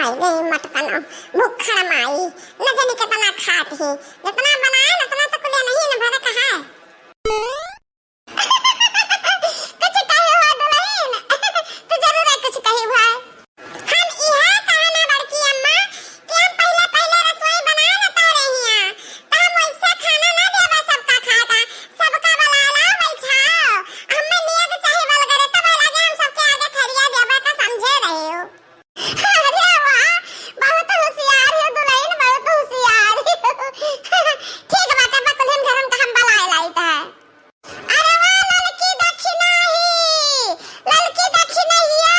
हाय रे मत बना भूखा माई न जाने कितना खाती है जितना बनाए उतना तो कुछ नहीं न भरा कहा है कुछ कहे हो दुल्हन तो जरूर है कुछ कहे भाई हम इहा कहना बड़की अम्मा कि हम पहले पहले रसोई बनाए न तो रहिया तो हम वैसा खाना ना देबा सबका खाएगा सबका बनाला बैठाओ हमें नियत चाहे बल करे तब लगे हम सबके आगे थरिया देबा का समझे रहे हो अरे वाह बहुत होशियार हो दुल्हन बहुत होशियार ठीक बात है बकुलम धर्म का हम बलाए लाइता है अरे वाह ललकी दक्षिणैया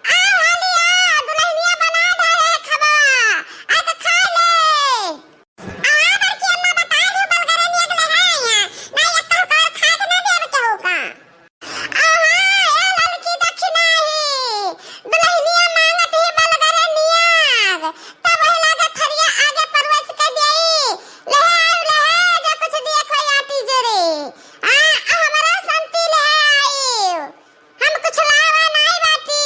आ हालिया दुल्हनिया बना दे रे खबा आ तो खा ले आ बड़की अम्मा बता दो बल करे निकले है यहाँ नहीं एक तो कर खा के ना देब के होगा आहा ए ललकी दक्षिणाई दुल्हनिया मांगत ही बल करे नियाग तब ही लागे थरिया आगे परवश के देई ले जो कुछ दिए कोई आती जरे आ हमरा संती ले आई हम कुछ लावा नहीं बाटी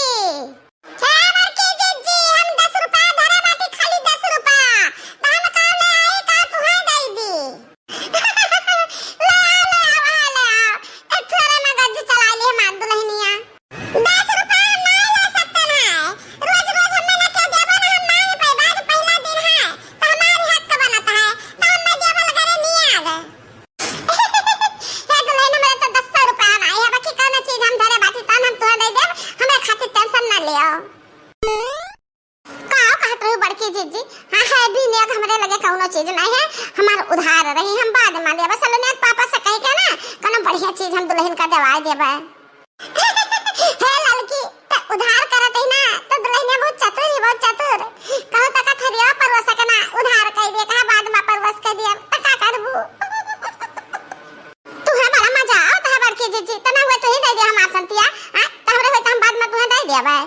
है बड़की जीजी हम 10 रुपया धरे बाटी खाली 10 रुपया तो हम का ले आई का तुहाई दई दी ले एक थोड़ा मगज चला ले मार दुल्हनिया 10 रुपया नहीं ले सकते ना रोज रोज हमें ना क्या देबो ना हम मांगे पे बाद पहला दिन है तो हमारी हक का बनता है तो हमें देबो करे नहीं आवे हे दुल्हन मेरे तो 10 रुपया नहीं है बाकी कौन चीज हम धरे बाटी तन हम तोड़ दे देब हमें खातिर टेंशन ना लियो का कहत रही बड़की जीजी हां है भी ने हमरे लगे कौनो चीज नहीं है हमार उधार रही हम बाद में देबे चलो ने पापा से कह के ना कोनो बढ़िया चीज हम दुल्हन का देवाई देबे हे लड़की त उधार करत है ना तो दुल्हनिया बहुत चतुर कहो तक थरिया परवस के ना उधार कह दे कहा बाद में परवस के दिया त का करबू तुहे बड़ा मजा आओ त बड़की जीजी तना हुए तो ही दे दे हमार संतिया हां तहरे होय त हम बाद में तुहे दे देबे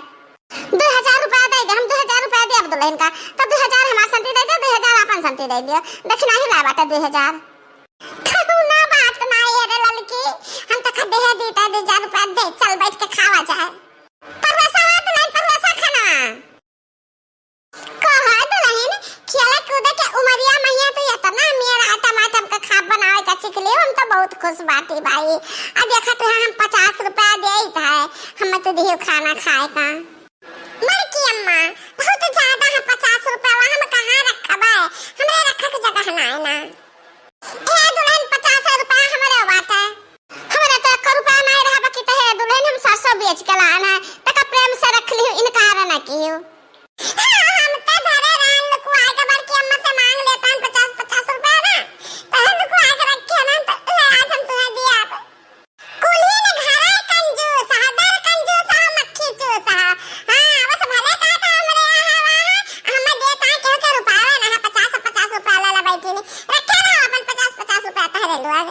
2000 रुपया दे दे हम 2000 रुपया देब दुल्हन का तो 2000 हमार संति दे दे 2000 अपन संति दे दियो दक्षिणा ही ला बाटा 2000 ना बात ना ये रे लड़की हम तो दे देता 2000 रुपया दे चल बैठ के खावा जाए परवसा हाथ नहीं परवसा खाना कहा दुल्हन खेला कूद के उमरिया मैया तो ये तना मेरा टमाटर का खा बनावे का सीख ले हम तो बहुत खुश बाटी भाई आ देखा तो हम 50 रुपया देत है हम तो दियो खाना खाए का लड़की अम्मा बहुत ज्यादा है 50 रुपया हम कहां रखबे हमरे रखे के जगह ना है ना ए दुल्हन 50 रुपया हमरे बात है हमरा तो 1 रुपया नहीं रहा बाकी तो है दुल्हन हम 700 बेच के लाना तक प्रेम से रख ली इनकार ना कियो हम तो धरे रान लुकवा के बड़की अम्मा से मांग लेता हम 50 रुपया ना तो हम लुकवा के रखे ना तो आज हम तुम्हें दिया कुली ने घरे कंजूस हदर कंजूस मक्खी चूस हां बस भले का था हमरे यहाँ हम देता है के रुपया ना 50 रुपया ला बैठी ने रखे ना अपन 50 रुपया तहरे लोग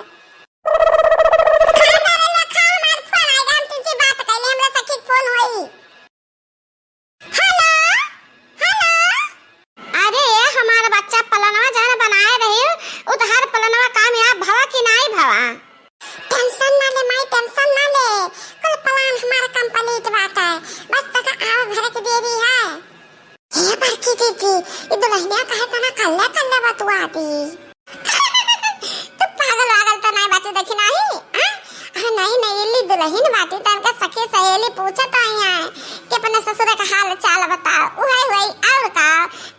दुल्हन बाटी तन का सखी सहेली पूछत आया कि अपने ससुर का हाल चाल बताओ उहे होई और का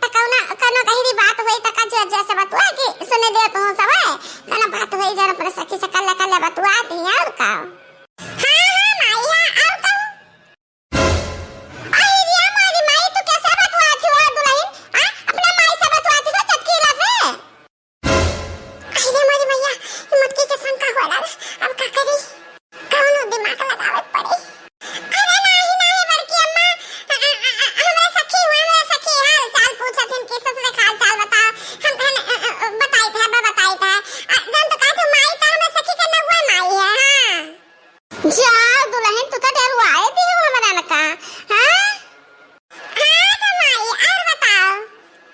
त कौनो कहिरी बात होई त का जो से बतवा कि सुने दे तो सब है कना बात होई जरा अपने सखी से कल्ला कल्ला बतवा दी और का हां माईया और का आई रिया मारी माई तू कैसे बतवा थी वो दुल्हन हां अपने माई से बतवा थी वो चटकीला से आई रे मारी मैया हिम्मत के शंका होला अब का करी कौनो दिमाग लगावे पड़े अरे नहीं बड़की अम्मा हमरा सखी हाल चाल पूछत हन कि ससुर का हाल चाल बताओ हम बताई था जन तो का माई त हमरा सखी के नगवा माई है हां जा दुल्हन तू तो डर आए दी हमरा न का हां हां तो माई और बताओ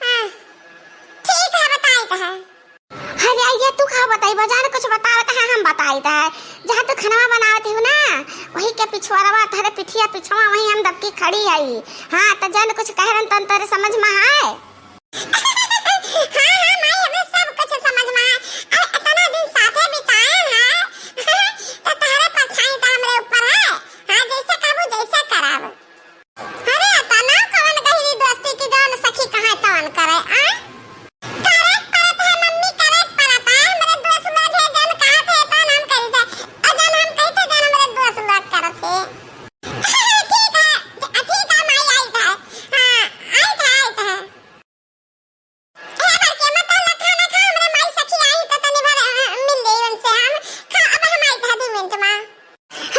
हां ठीक है बताई था अरे ये तू का बताई बाजार कुछ बताओ कहां हम बताई था जहां तू खाना बनावती हो ना वही के पिछवाड़वा थारे पिठिया पिछवा वही हम दबकी खड़ी आई। हां त जन कुछ कहरन तन तोरे समझ में आए। हां हां माई हमें सब कुछ समझ में आए। अरे इतना दिन साथे बिताए हैं तो तारे परछाई तो हमरे ऊपर है। हां जैसे कहबो जैसे कराव। अरे तना कौन गहरी दोस्ती की जान सखी कहां तवन करे आ करेक्ट परत है मम्मी करेक्ट परत है। मेरे दोस्त लोग है जन कहा थे तो नाम कही थे अजन हम कहते जन मेरे दोस्त लोग करते। ठीक है माई आई था। हां आई था ए बार के मत ना खाना खा हमरे माई सखी आई तो तनी भर मिल गई उनसे हम खा अब हम आई था 2 मिनट में।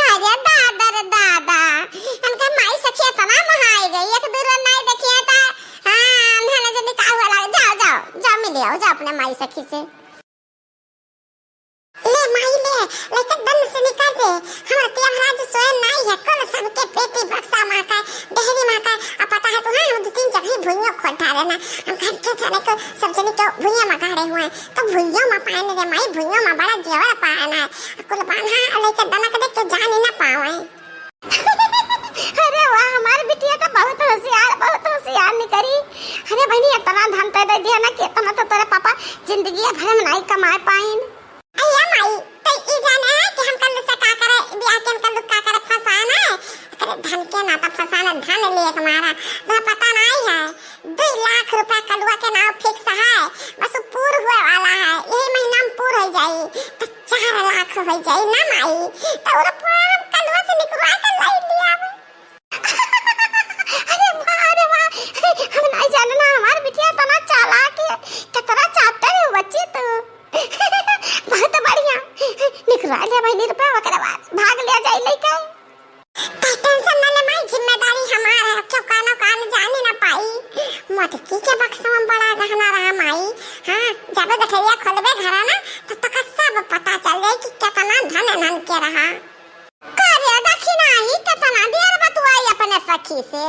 अरे दादा रे दादा हमके माई सखी तना महाई गई एक दूर नहीं देखिए था। हां मैंने जब निकाह वाला जाओ मिल आओ जा अपने माई सखी से ले माई लेके दन से निकाल दे। हमारा ते महाराज सोए नहीं है कल सबके पेटी बक्सा मां का देहरी मां का अब पता है तुम्हें हम 2-3 जगह भुइयों खोटा रहना हम घर के चले को सब जने को भुइयां में गाड़े हुए तो भुइयों में पाने रे माई भुइयों में बड़ा जेवर पाना कुल बांधा लेके दना के देख तो जान ही ना पावे। अरे वाह हमारी बिटिया तो बहुत होशियार निकली। अरे बहनी इतना धन दे दिया ना कि इतना तो तेरे पापा जिंदगी भर में नहीं कमा पाइन। अय्या माई तो ई जाने है कि हम कल से का करे ब्याह के कल का करे फसाना करे धन के ना तो फसाना धन लिए हमारा ना पता नहीं है 2 लाख रुपया कलुआ के नाम फिक्स है बस पूर हुए वाला है यही महीना में पूर हो जाई तो 4 लाख हो जाई ना माई तो और कलुआ से निकलवा के लाई लिया। अरे वाह हम नहीं जानना हमारी बिटिया तना चालाक है कितना चाहते है बच्ची तू बहुत बढ़िया निकलवा ले भाई रुपया वकरा बाद भाग लिया जाई लेके टेंशन ना ले माई जिम्मेदारी हमारा है क्यों कान जाने ना पाई मोटकी के बक्सा में बड़ा गहना रहा माई। हां जब गठरिया खोलबे घरा ना तो तक सब पता चल जाए कि कितना धन के रहा करे दक्षिणा ही कितना देर बतुआई अपने सखी से।